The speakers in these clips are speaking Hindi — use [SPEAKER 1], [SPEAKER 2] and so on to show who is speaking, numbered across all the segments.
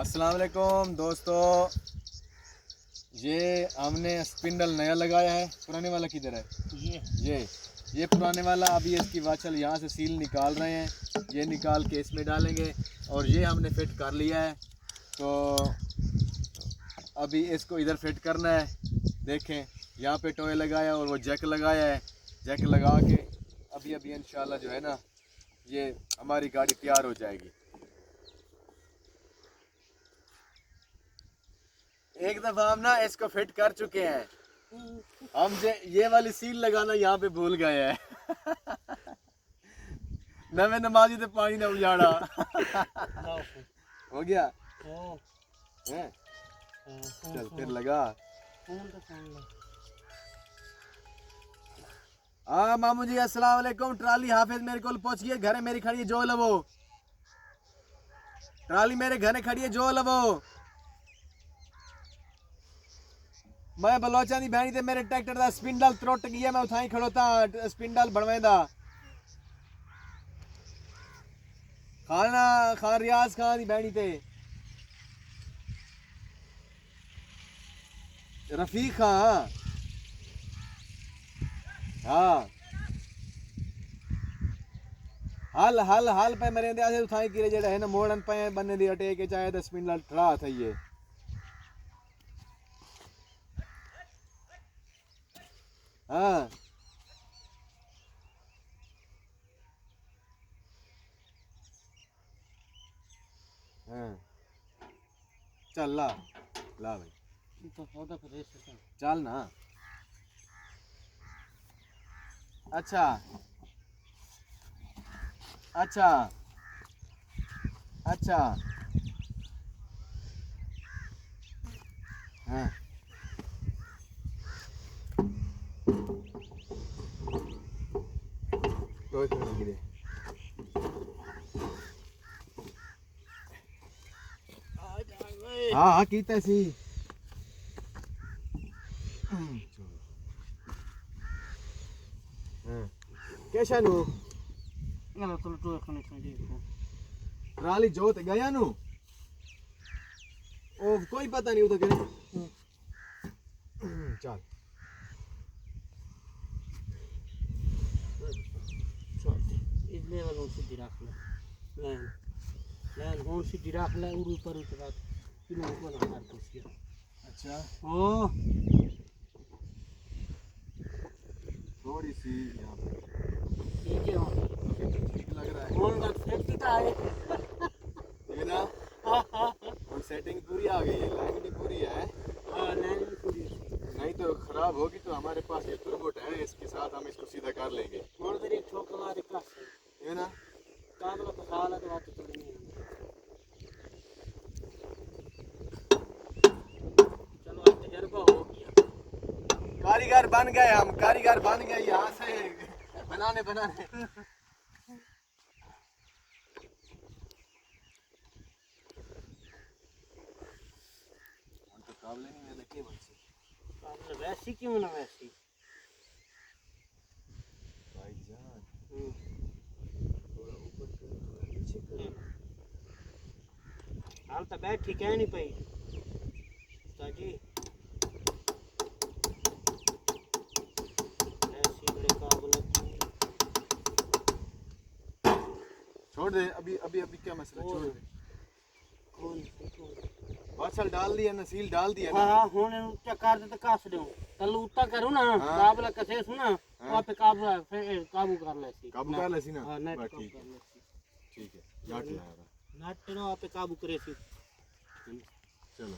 [SPEAKER 1] अस्सलाम वालेकुम दोस्तों, ये हमने स्पिंडल नया लगाया है। पुराने वाला किधर है? ये पुराने वाला। अभी इसकी वाचल यहाँ से सील निकाल रहे हैं, ये निकाल के इसमें डालेंगे और ये हमने फिट कर लिया है। तो अभी इसको इधर फिट करना है। देखें, यहाँ पे टॉय लगाया और वो जैक लगाया है। जैक लगा के अभी अभी इंशाल्लाह जो है ना, ये हमारी गाड़ी तैयार हो जाएगी। एक दफ़ा हम ना इसको फिट कर चुके हैं, हम ये वाली सील लगाना यहाँ पे भूल गए हैं। नवे नमाजी तो पानी ना उजाड़ा। हो गया है? चल फिर लगा। हाँ मामू जी, अस्सलाम वालेकुम। ट्राली हाफिज मेरे को पहुंच गई, घरे मेरी खड़ी है, जो लवो ट्राली मेरे घरे खड़ी है, जो लवो। मैं बलोचा दी भैनी ते मेरे ट्रैक्टर दा स्पिंडल त्रुट गया, मैं उठाई खड़ोता स्पिंडल बनवेंदा। खाना खान रियाज खान दी भैनी ते रफीक खान। हाँ हल हल हल पे मेरे अंदर उठाई गिरे जेड़ा है ना, मोड़न पे बन्ने दी अटे के चाहे तो स्पिंडल ठड़ा था ये। हाँ हाँ चल ला ला भाई, चल ना। अच्छा अच्छा अच्छा हाँ कोई नहीं गिरे। हाँ हाँ कीता सी। कैसा नु ट्राली जोत गया नु, ओ कोई पता नहीं उधर चल
[SPEAKER 2] इसलिए वालों सीधी रख ले, लाइन लाइन होन सीधी रख ले, और ऊपर उतरा किलो को ना मार कुछ।
[SPEAKER 1] अच्छा
[SPEAKER 2] ओ
[SPEAKER 1] थोड़ी सी यहाँ पे
[SPEAKER 2] ठीक है,
[SPEAKER 1] ठीक लग रहा है।
[SPEAKER 2] होन का सेफ्टी का है
[SPEAKER 1] ये ना, और सेटिंग पूरी आ गई है, लाइन भी पूरी है।
[SPEAKER 2] हां लाइन भी पूरी है।
[SPEAKER 1] नहीं तो खराब होगी तो हमारे पास ये तुरबोट है, इसके साथ हम इसको सीधा कर लेंगे।
[SPEAKER 2] और मेरी ठोक मारे का
[SPEAKER 1] ये ना
[SPEAKER 2] कागला तो साला तो बात तो नहीं है। चलो अब तजुर्बा हो गया,
[SPEAKER 1] कारीगर बन गए, हम कारीगर बन गए यहाँ से बनाने बनाने। तो काबले नहीं में लगे बच्चे
[SPEAKER 2] कागला वैसी क्यों ना वैसी
[SPEAKER 1] भाईजान, थोड़ा ऊपर कर, थोड़ा नीचे कर।
[SPEAKER 2] हाल तो बैठ ठीक है नहीं पाई ताजी ऐसी बड़े काबला
[SPEAKER 1] छोड़ दे अभी अभी अभी, क्या मसला, छोड़ दे।
[SPEAKER 2] कौन
[SPEAKER 1] बाछल डाल दिया ना, सील डाल दिया ना।
[SPEAKER 2] हाँ होने क्या कर दे तो कास दे तल उता करू ना काबला कसे सुना वहां पे काबला फिर काबू कर ले सी,
[SPEAKER 1] काबू कर ले सी ना।
[SPEAKER 2] हां नेट
[SPEAKER 1] बस
[SPEAKER 2] काबू
[SPEAKER 1] ठीक
[SPEAKER 2] कर
[SPEAKER 1] है,
[SPEAKER 2] ले सी,
[SPEAKER 1] ठीक है, जाट लाया
[SPEAKER 2] नेट ना वहां पे काबू करे सी।
[SPEAKER 1] चलो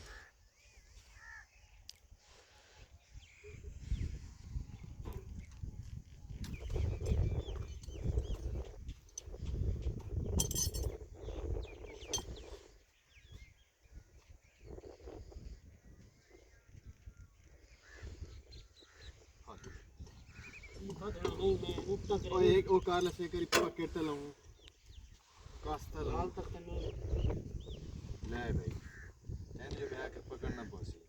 [SPEAKER 2] नहीं मैं उतना करे
[SPEAKER 1] ओ एक ओ कार से करी पकड़ते लाऊं कास्ता
[SPEAKER 2] हाल
[SPEAKER 1] लाऊं
[SPEAKER 2] तक नहीं
[SPEAKER 1] ले भाई, एन जो मैं आकर पकड़ना पड़सी।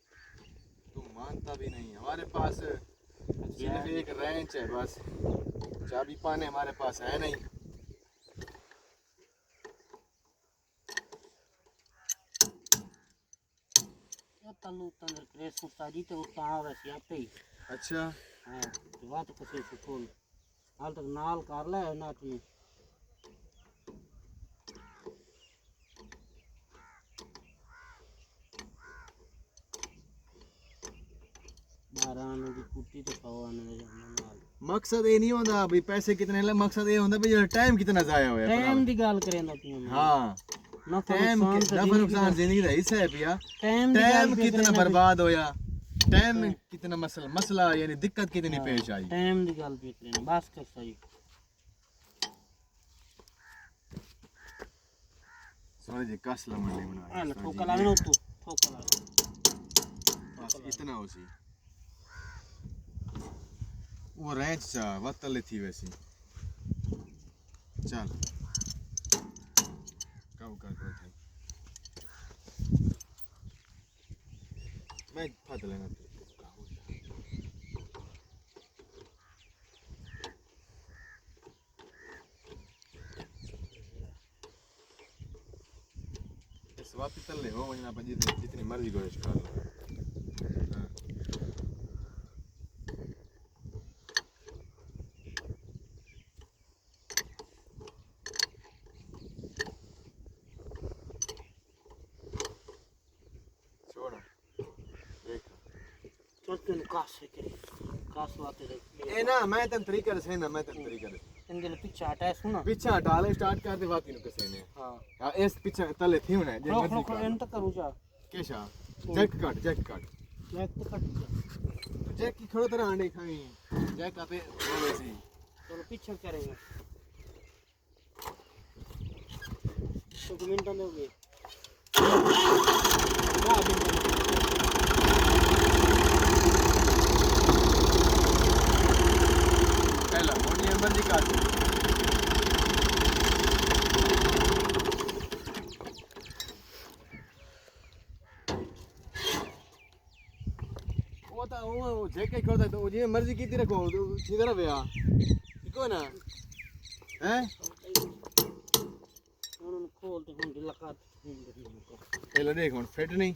[SPEAKER 1] तुम मानता भी नहीं, हमारे पास सिर्फ एक रेंच है बस, चाबी पाने हमारे पास है नहीं।
[SPEAKER 2] तल्लू तंदर क्रेस उस्तादी ते उस्ताद वैसे आते ही
[SPEAKER 1] अच्छा
[SPEAKER 2] हां तो बात कसे से खोल हाल तक नाल कर ले ना तू बारान दी कुट्टी ते पवाने दे नाल
[SPEAKER 1] मकसद ये नहीं होता भाई पैसे कितने लग मकसद ये होता भाई टाइम कितना जाया हुआ है
[SPEAKER 2] टाइम दी गल करेंदा तू
[SPEAKER 1] हाँ टाइम नफा नुकसान जिंदगी का हिस्सा है भैया टाइम कितना बर्बाद होया टाइम कितना मसला यानी दिक्कत कितनी पेश आई
[SPEAKER 2] टाइम दी गल पे करेंदा बस कर सही
[SPEAKER 1] सोने जी कस लमड़ी बना
[SPEAKER 2] हां ठोका लागनो तू ठोका लाग
[SPEAKER 1] बस इतना हो सी वो रेंच चा वतले थी वैसी चल काऊ कर रहा था मैं फाद लेना इस वापस तल ले हो वजना पंजी जितनी मर्जी कोशिश कर लो
[SPEAKER 2] चल कास करे कास वाते दे
[SPEAKER 1] ए ना मैं तन तरीका से ना मैं तन तरीका से
[SPEAKER 2] इंदे पीछे हटा सुना
[SPEAKER 1] पीछे हटा ले स्टार्ट कर दे वाकी नु कसे ने हां इस पीछे तले थी होना जे मर्जी
[SPEAKER 2] कर एंड तक करू जा
[SPEAKER 1] केशा जैक कट
[SPEAKER 2] जैक तो कट
[SPEAKER 1] जैक की खड़ो तरह आंडे खाई जैक आपे वो वैसी
[SPEAKER 2] चलो पीछे करेंगे तो मिनट में हो गए
[SPEAKER 1] पहला मोटी मर्जी काट वो जेके करता तो जी मर्जी की रखो सीधा भैया ठीक हो ना हैं
[SPEAKER 2] उन्होंने खोल तो हम लगा
[SPEAKER 1] पहले देख हुन फिट नहीं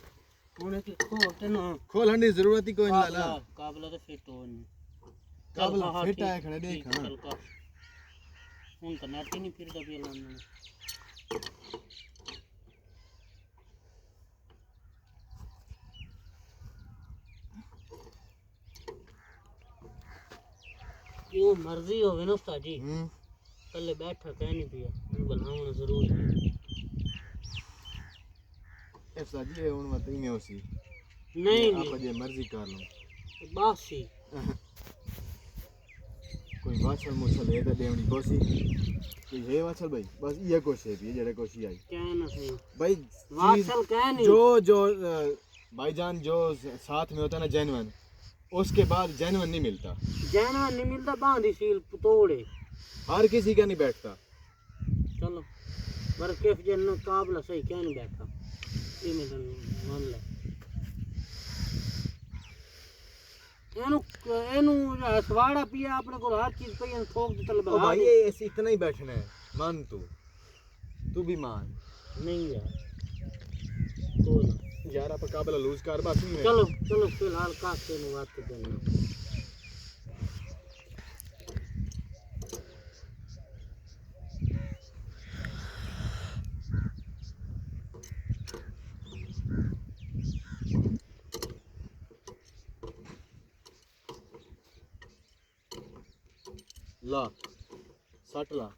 [SPEAKER 2] उन्हें कि खोल ते ना
[SPEAKER 1] खोलन की जरूरत ही कोई नहीं ला
[SPEAKER 2] काबला तो फिट हो
[SPEAKER 1] काबला फिट है खड़े देख हां
[SPEAKER 2] उन तो नेट ही नहीं फिर दबे लाने जो मर्जी होवे ना उस्ताद जी पहले बैठा कह नहीं पिया बनावना जरूर है
[SPEAKER 1] ए साजी ये उन मत ही में होसी
[SPEAKER 2] नहीं
[SPEAKER 1] आप जे मर्जी कर लो
[SPEAKER 2] बस ही
[SPEAKER 1] कोई वाचल मुछल है तो देवनी कोसी कोई है वाचल भाई बस ये कोशी है जेड़े कोशी आई
[SPEAKER 2] क्या ना सही
[SPEAKER 1] भाई
[SPEAKER 2] वाचल कह नहीं
[SPEAKER 1] जो भाईजान जो साथ में होता है ना जेन्युइन उसके बाद जेन्युइन नहीं मिलता बांधी सील तोड़े
[SPEAKER 2] हर किसी का नहीं बैठता चलो पर कैफ जन काबला सही क्या नहीं बैठा ये मैं मान ले एनु सवाड़ा पिया अपने को हर चीज पे ठोक दे तल
[SPEAKER 1] ओ भाई ये ऐसे इतना ही बैठना है मान तू भी मान
[SPEAKER 2] नहीं यार तो
[SPEAKER 1] यार आप काबला लूज कर बात नहीं
[SPEAKER 2] चलो चलो फिलहाल काट के बात करते हैं
[SPEAKER 1] ला सट ला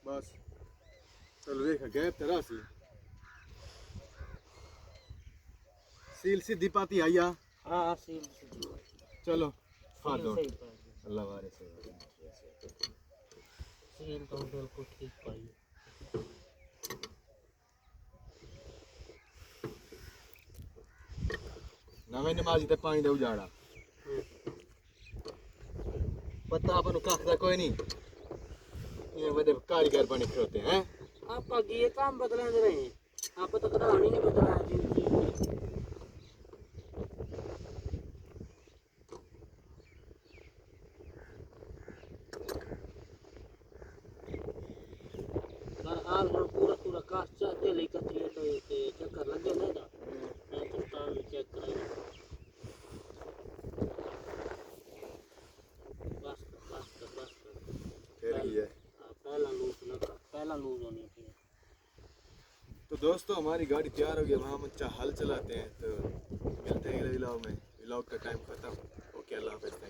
[SPEAKER 1] बस चलो देखा गैप तेरा सील सीधी पाती आया
[SPEAKER 2] हां सील
[SPEAKER 1] चलो फादो अल्लाह वारे से
[SPEAKER 2] सील तो बिल्कुल ठीक पाई
[SPEAKER 1] नवे नमाजी ते पानी दे उजाड़ा पता अपन काख दा कोई नहीं ये वडे कारीगर बने खड़ोते हैं
[SPEAKER 2] आप ये काम बदला दे रहे हैं, आप तो कहानी नहीं बदला है जिंदगी में। पर हाल में पूरा पूरा काश चाहते लेकर तो चक्कर लग गया ना, मैं तो ताल चेक कराया। बस कर।
[SPEAKER 1] फिर ही है।
[SPEAKER 2] पहला लूज होनी चाहिए।
[SPEAKER 1] तो दोस्तों हमारी गाड़ी तैयार हो गई, अब हम अच्छा हल चलाते हैं। तो मिलते हैं अगले व्लॉग में। व्लॉग का टाइम खत्म। ओके, अल्लाह हाफ़िज़।